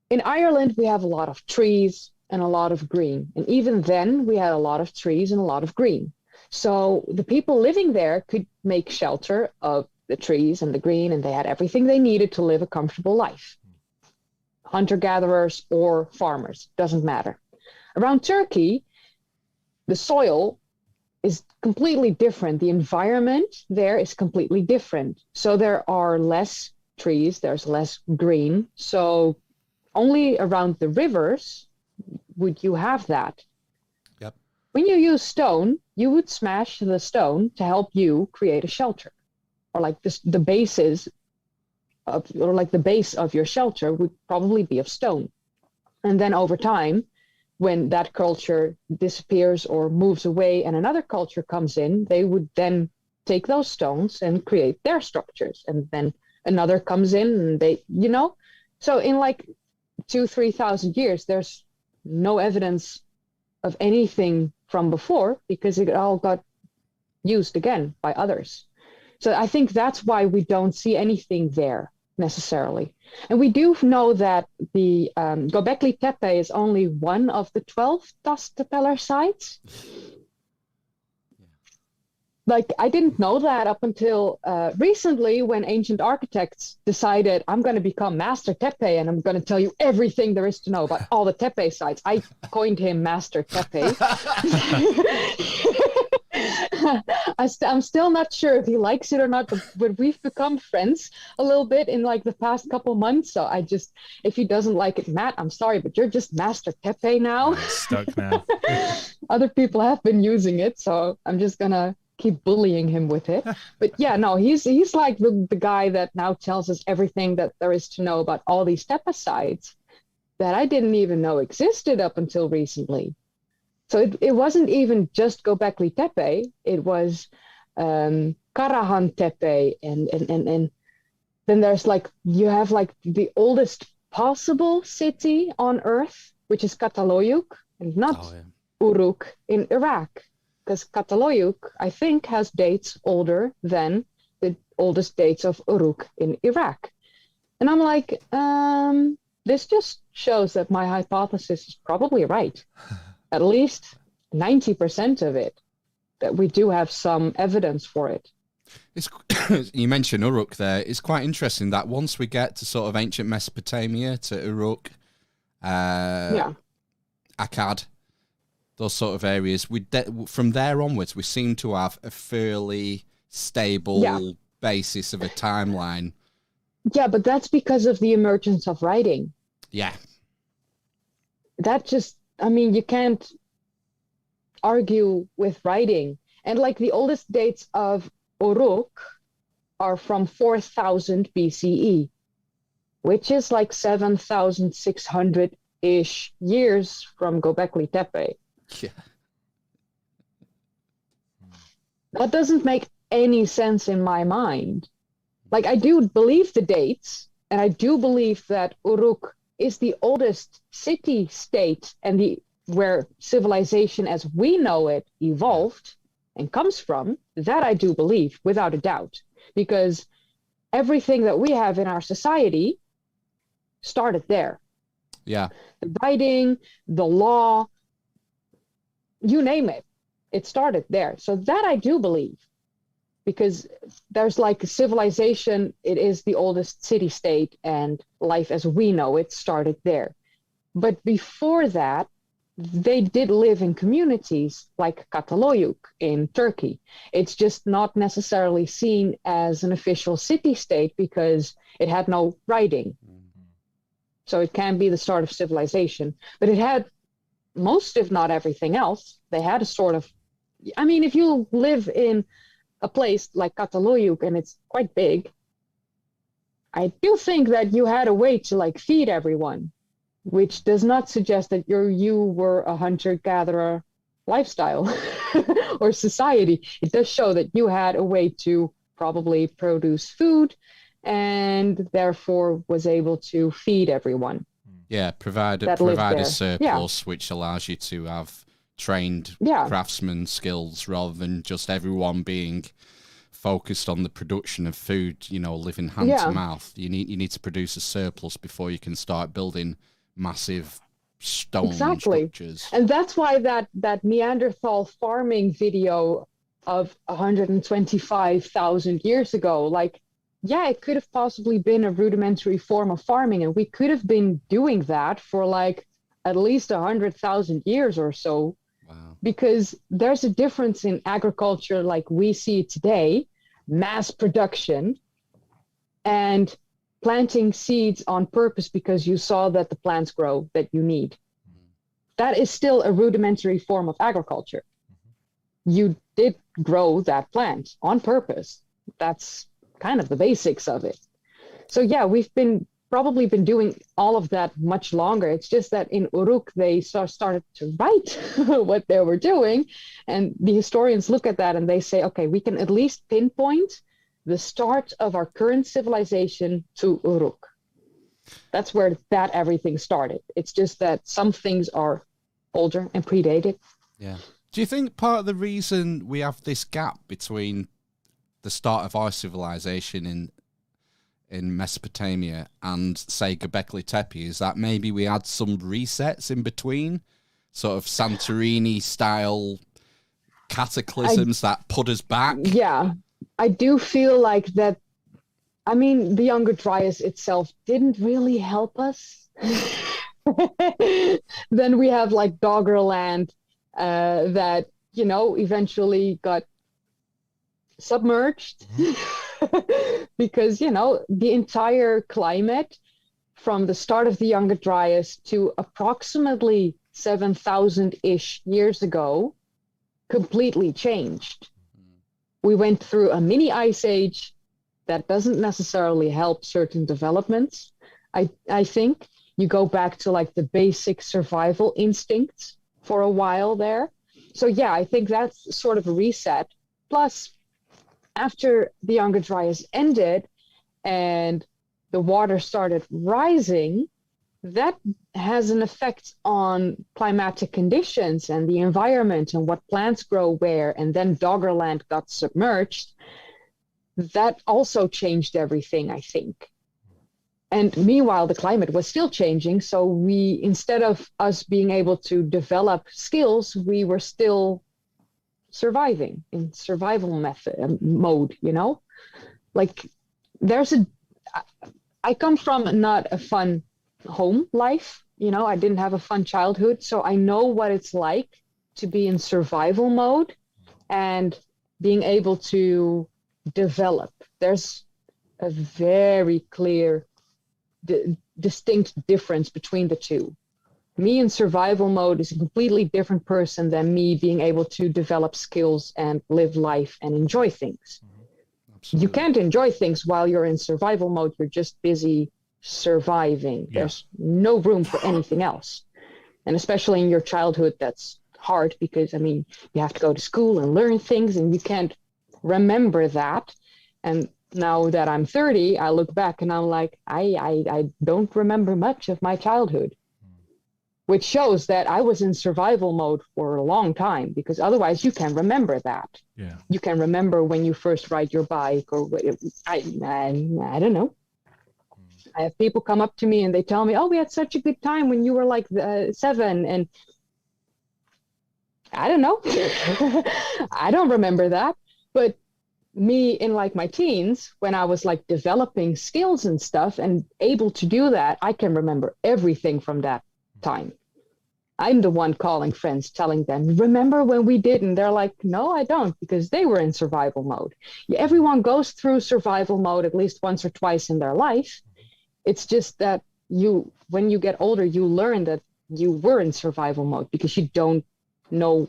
In Ireland, we have a lot of trees and a lot of green. And even then, we had a lot of trees and a lot of green. So the people living there could make shelter of the trees and the green, and they had everything they needed to live a comfortable life. Hunter-gatherers or farmers, doesn't matter. Around Turkey, the soil is completely different. The environment there is completely different. So there are less trees, there's less green. So only around the rivers would you have that. Yep. When you use stone, you would smash the stone to help you create a shelter. Or like this, the base of your shelter would probably be of stone. And then over time, when that culture disappears or moves away and another culture comes in, they would then take those stones and create their structures. And then another comes in and they, so in like 2,000-3,000 years, there's no evidence of anything from before because it all got used again by others. So I think that's why we don't see anything there necessarily. And we do know that the Göbekli Tepe is only one of the 12 dust-tepeller sites. Like, I didn't know that up until recently, when ancient architects decided, I'm going to become Master Tepe and I'm going to tell you everything there is to know about all the Tepe sites. I coined him Master Tepe. I'm still not sure if he likes it or not, but we've become friends a little bit in like the past couple months. So if he doesn't like it, Matt, I'm sorry, but you're just Master Tepe now. I'm stuck now. Other people have been using it, so I'm just gonna keep bullying him with it. But yeah, no, he's like the guy that now tells us everything that there is to know about all these Tepe sites that I didn't even know existed up until recently. So it wasn't even just Göbekli Tepe, it was Karahan Tepe, and then there's like, you have like the oldest possible city on Earth, which is Çatalhöyük, and not Uruk in Iraq, because Çatalhöyük, I think, has dates older than the oldest dates of Uruk in Iraq. And I'm like, this just shows that my hypothesis is probably right. At least 90% of it, that we do have some evidence for it. You mentioned Uruk there. It's quite interesting that once we get to sort of ancient Mesopotamia, to Uruk, Akkad, those sort of areas, from there onwards, we seem to have a fairly stable basis of a timeline. Yeah, but that's because of the emergence of writing. Yeah. That just, I mean, you can't argue with writing. And like the oldest dates of Uruk are from 4000 BCE, which is like 7,600-ish years from Göbekli Tepe. Yeah. That doesn't make any sense in my mind. Like, I do believe the dates, and I do believe that Uruk is the oldest city-state and where civilization as we know it evolved and comes from. That I do believe, without a doubt, because everything that we have in our society started there. Yeah. The writing, the law, you name it. It started there. So that I do believe, because there's like a civilization, it is the oldest city-state, and life as we know it started there. But before that, they did live in communities like Kayleigh in Turkey. It's just not necessarily seen as an official city-state because it had no writing. So it can be the start of civilization. But it had most, if not everything else. They had a sort of, I mean, if you live in a place like Kayleigh and it's quite big, I do think that you had a way to like feed everyone, which does not suggest that you were a hunter-gatherer lifestyle or society. It does show that you had a way to probably produce food and therefore was able to feed everyone. Yeah, provide a surplus, which allows you to have trained craftsman skills rather than just everyone being focused on the production of food, you know, living hand to mouth. You need to produce a surplus before you can start building massive stone structures. And that's why that Neanderthal farming video of 125,000 years ago, like, yeah, it could have possibly been a rudimentary form of farming, and we could have been doing that for like at least 100,000 years or so. Wow. Because there's a difference in agriculture like we see today, mass production, and planting seeds on purpose because you saw that the plants grow that you need. That is still a rudimentary form of agriculture. You did grow that plant on purpose. That's kind of the basics of it. So yeah, we've probably been doing all of that much longer. It's just that in Uruk, they started to write what they were doing. And the historians look at that and they say, okay, we can at least pinpoint the start of our current civilization to Uruk. That's where everything started. It's just that some things are older and predated. Yeah. Do you think part of the reason we have this gap between the start of our civilization in Mesopotamia and, say, Göbekli Tepe is that maybe we had some resets in between, sort of Santorini-style cataclysms that put us back? Yeah, I do feel like that. I mean, the Younger Dryas itself didn't really help us. Then we have like Doggerland that, you know, eventually got submerged because, you know, the entire climate from the start of the Younger Dryas to approximately 7,000-ish years ago completely changed. We went through a mini ice age that doesn't necessarily help certain developments. I think you go back to like the basic survival instincts for a while there. So yeah, I think that's sort of a reset. Plus, after the Younger Dryas ended and the water started rising, that has an effect on climatic conditions and the environment and what plants grow where. And then Doggerland got submerged. That also changed everything, I think. And meanwhile, the climate was still changing. So we, instead of us being able to develop skills, we were still surviving in survival mode, you know? Like I come from not a fun home life, you know, I didn't have a fun childhood. So I know what it's like to be in survival mode and being able to develop. There's a very clear, distinct difference between the two. Me in survival mode is a completely different person than me being able to develop skills and live life and enjoy things. Absolutely. You can't enjoy things while you're in survival mode. You're just busy surviving. Yeah. There's no room for anything else. And especially in your childhood, that's hard because, I mean, you have to go to school and learn things and you can't remember that. And now that I'm 30, I look back and I'm like, I don't remember much of my childhood. Which shows that I was in survival mode for a long time, because otherwise you can remember that. Yeah. You can remember when you first ride your bike or I don't know. I have people come up to me and they tell me, oh, we had such a good time when you were like 7. And I don't know. I don't remember that. But me in like my teens, when I was like developing skills and stuff and able to do that, I can remember everything from that time. I'm the one calling friends, telling them, remember when we did? And they're like, no, I don't, because they were in survival mode. Everyone goes through survival mode at least once or twice in their life. It's just that when you get older, you learn that you were in survival mode because you don't know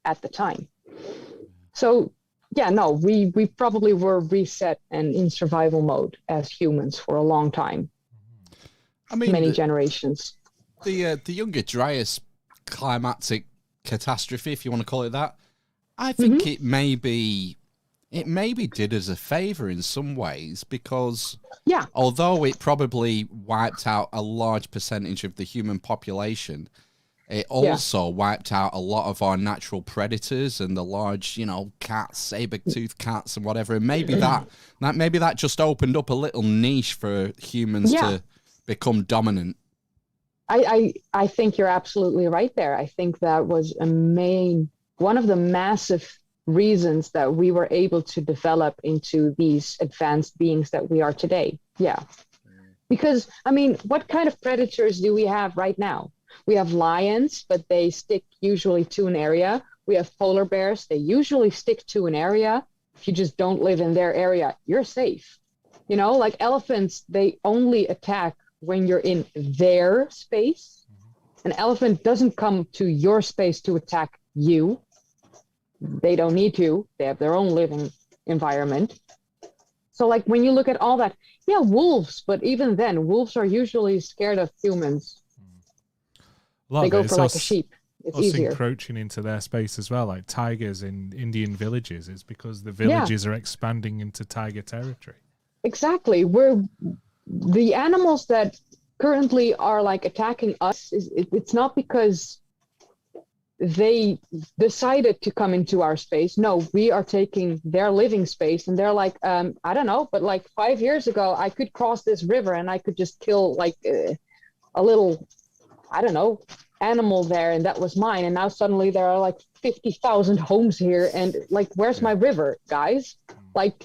at the time. So yeah, no, we probably were reset and in survival mode as humans for a long time. I mean, many generations. The Younger Dryas climatic catastrophe, if you want to call it that, I think it maybe did us a favor in some ways, because although it probably wiped out a large percentage of the human population, it also wiped out a lot of our natural predators and the large, cats, saber-toothed cats and whatever. And maybe that just opened up a little niche for humans to become dominant. I think you're absolutely right there. I think that was one of the massive reasons that we were able to develop into these advanced beings that we are today. Yeah. Because, I mean, what kind of predators do we have right now? We have lions, but they stick usually to an area. We have polar bears. They usually stick to an area. If you just don't live in their area, you're safe. Like elephants, they only attack when you're in their space. An elephant doesn't come to your space to attack you. They don't need to. They have their own living environment. So like when you look at all that, wolves, but even then, wolves are usually scared of humans. They go for like a sheep. It's easier. Encroaching into their space as well, like tigers in Indian villages. It's because the villages are expanding into tiger territory. Exactly. The animals that currently are like attacking us, it's not because they decided to come into our space. No, we are taking their living space, and they're like, I don't know, but like 5 years ago, I could cross this river and I could just kill like a little, I don't know, animal there, and that was mine. And now suddenly there are like 50,000 homes here, and like, where's my river, guys? Like,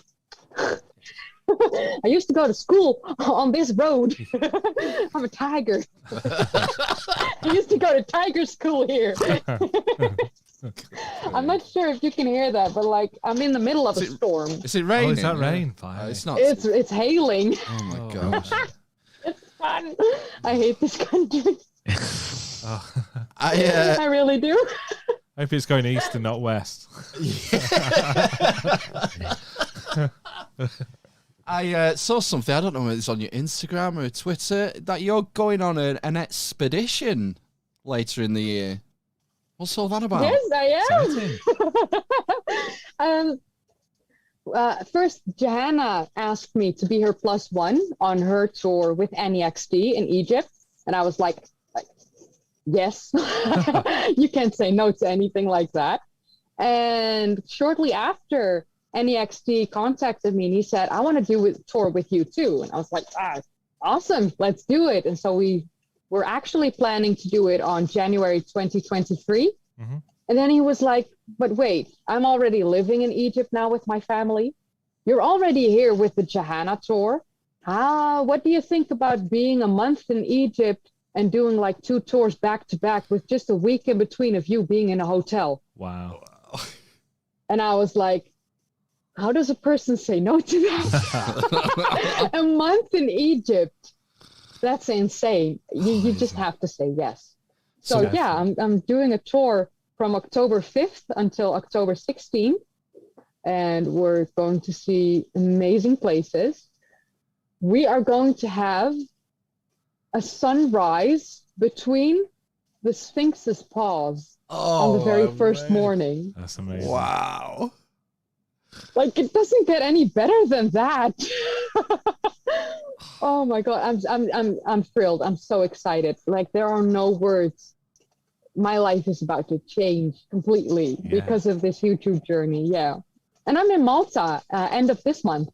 I used to go to school on this road. I'm a tiger. I used to go to tiger school here. I'm not sure if you can hear that, but like, I'm in the middle of a storm. Is it raining? Oh, is that rain? It's not. It's hailing. Oh my gosh. It's fun. I hate this country. I really do. I hope it's going east and not west. I saw something, I don't know whether it's on your Instagram or Twitter, that you're going on an expedition later in the year. What's all that about? Yes, I am. First, Johanna asked me to be her +1 on her tour with NEXT in Egypt. And I was like yes. You can't say no to anything like that. And shortly after, NEXT contacted me and he said, I want to do a tour with you too. And I was like, awesome, let's do it. And so we're actually planning to do it on January 2023. And then he was like, but wait, I'm already living in Egypt now with my family. You're already here with the Johanna tour. What do you think about being a month in Egypt and doing like 2 tours back to back with just a week in between of you being in a hotel? Wow. And I was like, how does a person say no to that? A month in Egypt. That's insane. You just have to say yes. So yeah, I'm doing a tour from October 5th until October 16th. And we're going to see amazing places. We are going to have a sunrise between the Sphinx's paws on the very first morning. That's amazing. Wow. Like, it doesn't get any better than that. Oh my God, I'm thrilled. I'm so excited. Like, there are no words. My life is about to change completely because of this YouTube journey. Yeah. And I'm in Malta end of this month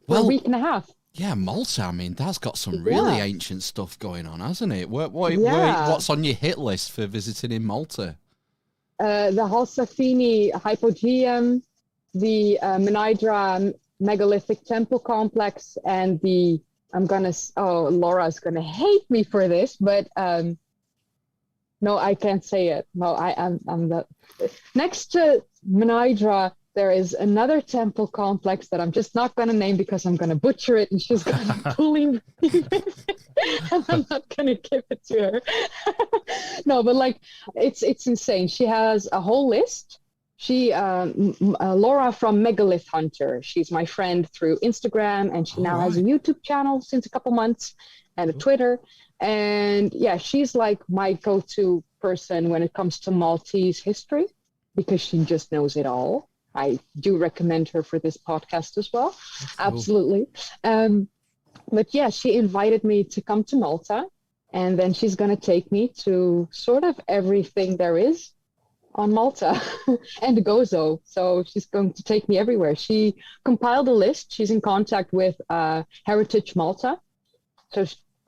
for a week and a half. Yeah, Malta. I mean, that's got some really ancient stuff going on, hasn't it? What's on your hit list for visiting in Malta? The Halsafini Hypogeum, the Menidra megalithic temple complex, and the Laura's gonna hate me for this, but no, I can't say it. No, I'm the next to Menidra. There is another temple complex that I'm just not going to name because I'm going to butcher it, and she's going to bully me with it, and I'm not going to give it to her. No, but like it's insane. She has a whole list. Laura from Megalith Hunter. She's my friend through Instagram, and she now has a YouTube channel since a couple months and a Twitter. And yeah, she's like my go-to person when it comes to Maltese history because she just knows it all. I do recommend her for this podcast as well. That's absolutely. Cool. But yeah, she invited me to come to Malta, and then she's going to take me to sort of everything there is on Malta and Gozo. So she's going to take me everywhere. She compiled a list. She's in contact with Heritage Malta. So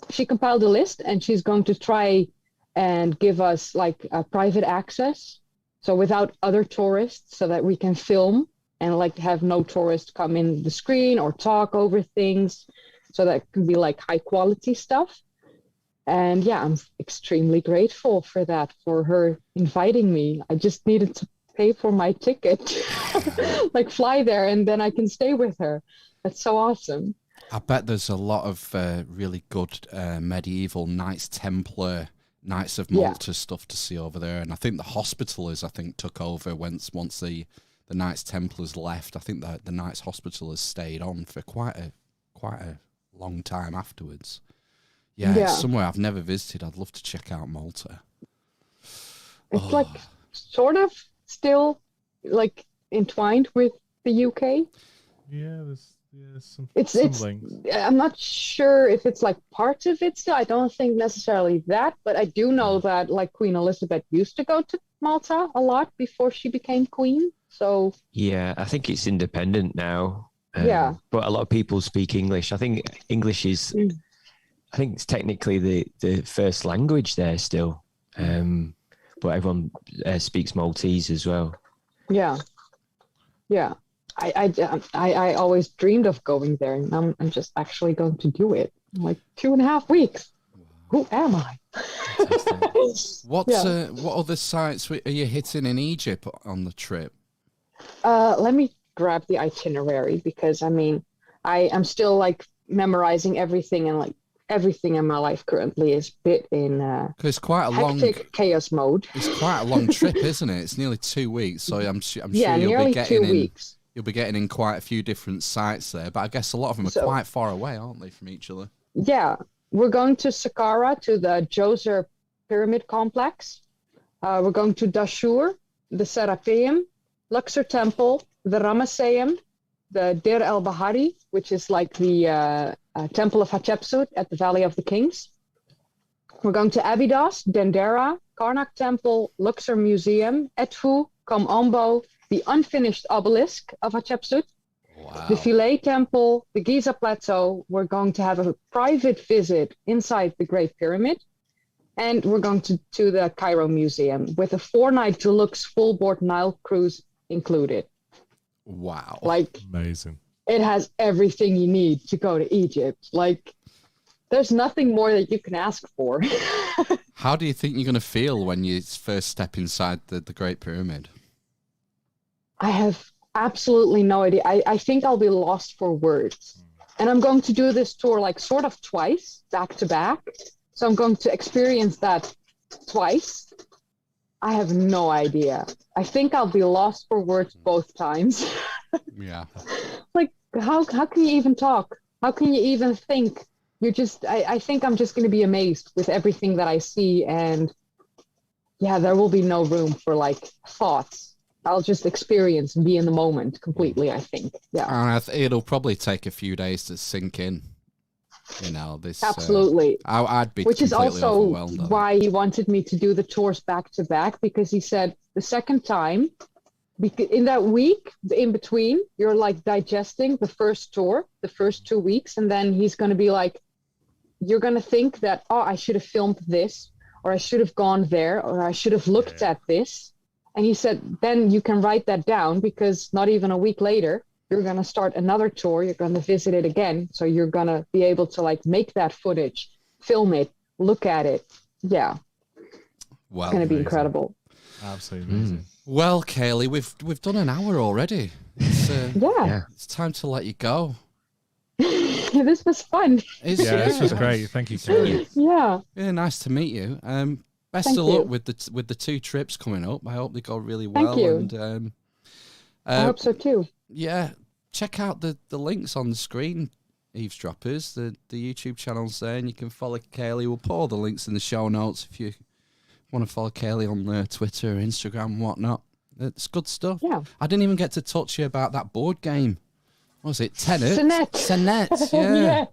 she compiled a list, and she's going to try and give us like a private access. So without other tourists, so that we can film and like have no tourists come in the screen or talk over things. So that can be like high quality stuff. And yeah, I'm extremely grateful for that, for her inviting me. I just needed to pay for my ticket, like fly there, and then I can stay with her. That's so awesome. I bet there's a lot of really good medieval Knights Templar, Knights of Malta stuff to see over there. And I think the Hospitallers, took over once the Knights Templars left. I think that the Knights Hospitallers stayed on for quite a long time afterwards. Yeah, it's somewhere I've never visited. I'd love to check out Malta. It's like sort of still like entwined with the UK. Yeah, there's some links. I'm not sure if it's like part of it still. I don't think necessarily that, but I do know that like Queen Elizabeth used to go to Malta a lot before she became queen. So yeah, I think it's independent now. But a lot of people speak English. I think English is, I think it's technically the first language there still. But everyone speaks Maltese as well. Yeah. I always dreamed of going there, and I'm just actually going to do it in like 2.5 weeks. Who am I? What other sites are you hitting in Egypt on the trip? Let me grab the itinerary, because I mean, I am still like memorizing everything, and like everything in my life currently is bit in it's quite a hectic chaos mode. It's quite a long trip, isn't it? It's nearly 2 weeks, so I'm sure you'll be getting 2 weeks. You'll be getting in quite a few different sites there, but I guess a lot of them are quite far away, aren't they, from each other? Yeah, we're going to Saqqara, to the Djoser Pyramid Complex. We're going to Dashur, the Serapeum, Luxor Temple, the Ramesseum, the Deir el-Bahari, which is like the Temple of Hatshepsut at the Valley of the Kings. We're going to Abydos, Dendera, Karnak Temple, Luxor Museum, Edfu, Kom Ombo, the unfinished obelisk of Hatshepsut, the Philae Temple, the Giza Plateau. We're going to have a private visit inside the Great Pyramid. And we're going to the Cairo Museum with a 4-night deluxe full-board Nile cruise included. Wow. Like, amazing. It has everything you need to go to Egypt. Like, there's nothing more that you can ask for. How do you think you're going to feel when you first step inside the Great Pyramid? I have absolutely no idea. I think I'll be lost for words. And I'm going to do this tour like sort of twice, back to back. So I'm going to experience that twice. I have no idea. I think I'll be lost for words both times. Yeah. Like, how can you even talk? How can you even think? I think I'm just going to be amazed with everything that I see. And yeah, there will be no room for like thoughts. I'll just experience and be in the moment completely, I think. Yeah. It'll probably take a few days to sink in. You know, this. Absolutely. I'd be. Which is also why he wanted me to do the tours back to back, because he said the second time in that week in between, you're like digesting the first tour, the first 2 weeks, and then he's going to be like, you're going to think that, oh, I should have filmed this, or I should have gone there, or I should have looked at this. And he said, then you can write that down, because not even a week later, you're going to start another tour. You're going to visit it again. So you're going to be able to like make that footage, film it, look at it. Yeah. Well, it's going to be incredible. Absolutely amazing. Well, Kayleigh, we've done an hour already. It's, it's time to let you go. This was fun. This was great. Thank you, Kayleigh. Yeah. Yeah, nice to meet you. Best of luck with the 2 trips coming up. I hope they go really well. Thank you. And I hope so too. Yeah, check out the links on the screen, Eavesdroppers. The YouTube channel's there, and you can follow Kayleigh. We'll put all the links in the show notes if you want to follow Kayleigh on Twitter, Instagram, and whatnot. It's good stuff. Yeah. I didn't even get to touch you about that board game. What was it? Tenet? Senet. Yeah.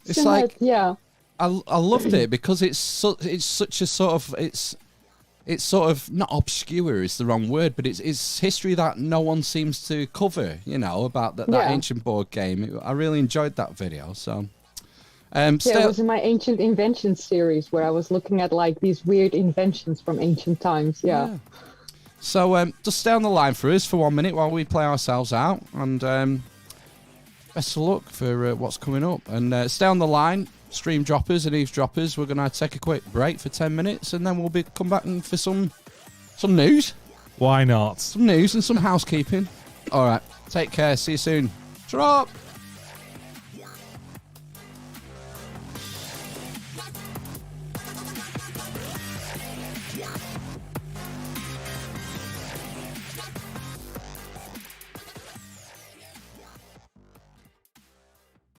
It's Senet, like, yeah. I loved it because it's such a sort of it's sort of not obscure is the wrong word, but it's history that no one seems to cover, you know, about that ancient board game. I really enjoyed that video. So it was in my ancient inventions series where I was looking at like these weird inventions from ancient times. Yeah. So just stay on the line for us for 1 minute while we play ourselves out, and best of luck for what's coming up. And stay on the line, Stream Droppers and Eavesdroppers. We're going to take a quick break for 10 minutes, and then we'll come back for some news. Why not? Some news and some housekeeping. All right. Take care. See you soon. Ta-ra!